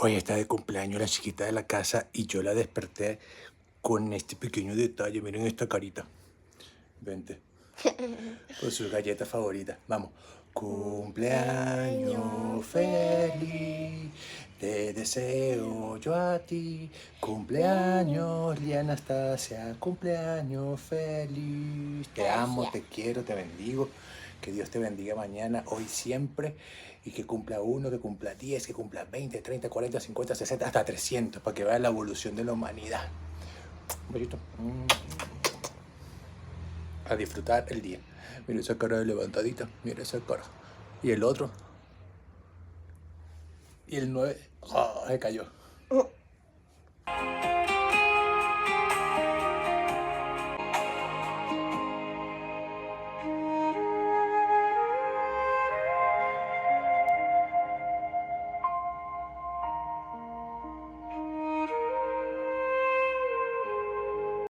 Hoy está de cumpleaños la chiquita de la casa y yo la desperté con este pequeño detalle. Miren esta carita. Vente. Con su galleta favorita. Vamos. Cumpleaños feliz, te deseo yo a ti. Cumpleaños, Liana Anastasia, cumpleaños feliz. Te amo, te quiero, te bendigo. Que Dios te bendiga mañana, hoy, siempre. Y que cumpla 1, que cumpla 10, que cumpla 20, 30, 40, 50, 60, hasta 300, para que vea la evolución de la humanidad. Un besito. A disfrutar el día. Mira esa cara de levantadita, mira esa cara. Y el otro. Y el 9, se cayó.